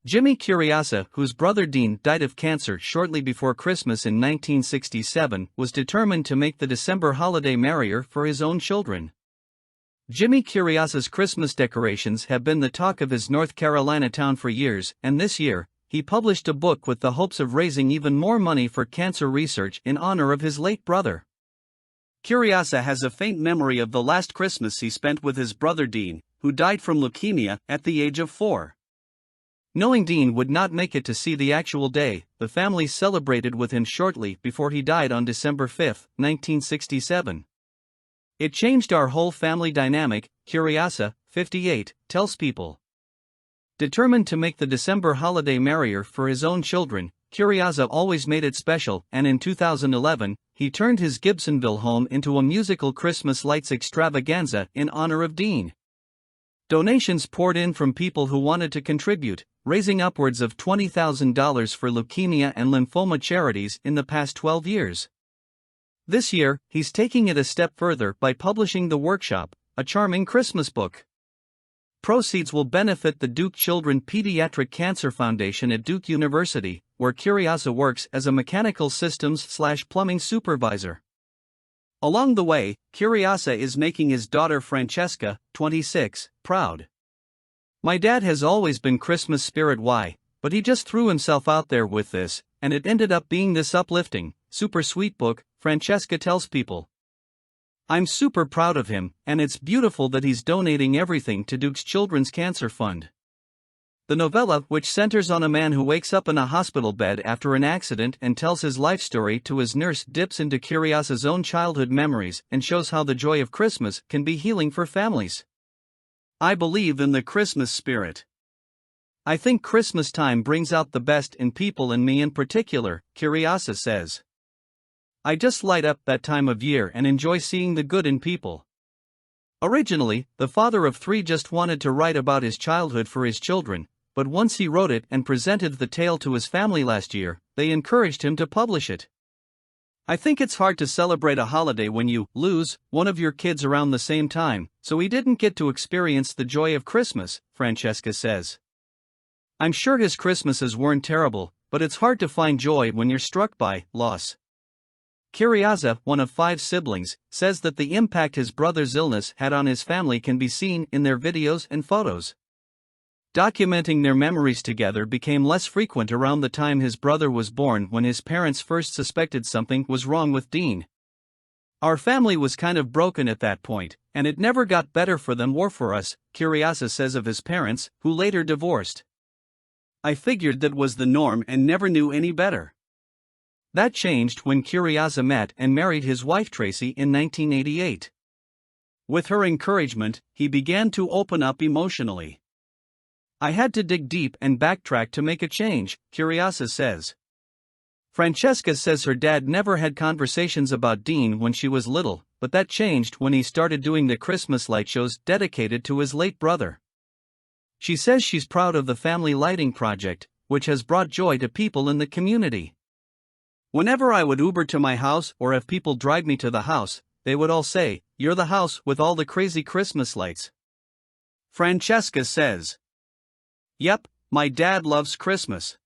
Jimmy Curiasa, whose brother Dean died of cancer shortly before Christmas in 1967, was determined to make the December holiday merrier for his own children. Jimmy Curiasa's Christmas decorations have been the talk of his North Carolina town for years, and this year, he published a book with the hopes of raising even more money for cancer research in honor of his late brother. Curiasa has a faint memory of the last Christmas he spent with his brother Dean, who died from leukemia at the age of 4. Knowing Dean would not make it to see the actual day, the family celebrated with him shortly before he died on December 5, 1967. It changed our whole family dynamic, Curiasa, 58, tells People. Determined to make the December holiday merrier for his own children, Curiasa always made it special, and in 2011, he turned his Gibsonville home into a musical Christmas lights extravaganza in honor of Dean. Donations poured in from people who wanted to contribute, raising upwards of $20,000 for leukemia and lymphoma charities in the past 12 years. This year, he's taking it a step further by publishing The Workshop, a charming Christmas book. Proceeds will benefit the Duke Children Pediatric Cancer Foundation at Duke University, where Curiasa works as a mechanical systems/plumbing supervisor. Along the way, Curiasa is making his daughter Francesca, 26, proud. "My dad has always been Christmas spirit but he just threw himself out there with this, and it ended up being this uplifting, super sweet book," Francesca tells People. "I'm super proud of him, and it's beautiful that he's donating everything to Duke's Children's Cancer Fund." The novella, which centers on a man who wakes up in a hospital bed after an accident and tells his life story to his nurse, dips into Curiasa's own childhood memories and shows how the joy of Christmas can be healing for families. "I believe in the Christmas spirit. I think Christmas time brings out the best in people and me in particular," Curiasa says. "I just light up that time of year and enjoy seeing the good in people." Originally, the father of 3 just wanted to write about his childhood for his children, but once he wrote it and presented the tale to his family last year, they encouraged him to publish it. "I think it's hard to celebrate a holiday when you lose one of your kids around the same time, so he didn't get to experience the joy of Christmas," Francesca says. "I'm sure his Christmases weren't terrible, but it's hard to find joy when you're struck by loss." Curiasa, one of 5 siblings, says that the impact his brother's illness had on his family can be seen in their videos and photos. Documenting their memories together became less frequent around the time his brother was born, when his parents first suspected something was wrong with Dean. "Our family was kind of broken at that point, and it never got better for them or for us," Curiasa says of his parents, who later divorced. "I figured that was the norm and never knew any better." That changed when Curiasa met and married his wife Tracy in 1988. With her encouragement, he began to open up emotionally. "I had to dig deep and backtrack to make a change," Curiasa says. Francesca says her dad never had conversations about Dean when she was little, but that changed when he started doing the Christmas light shows dedicated to his late brother. She says she's proud of the family lighting project, which has brought joy to people in the community. "Whenever I would Uber to my house or have people drive me to the house, they would all say, 'You're the house with all the crazy Christmas lights.'" Francesca says. "Yep, my dad loves Christmas.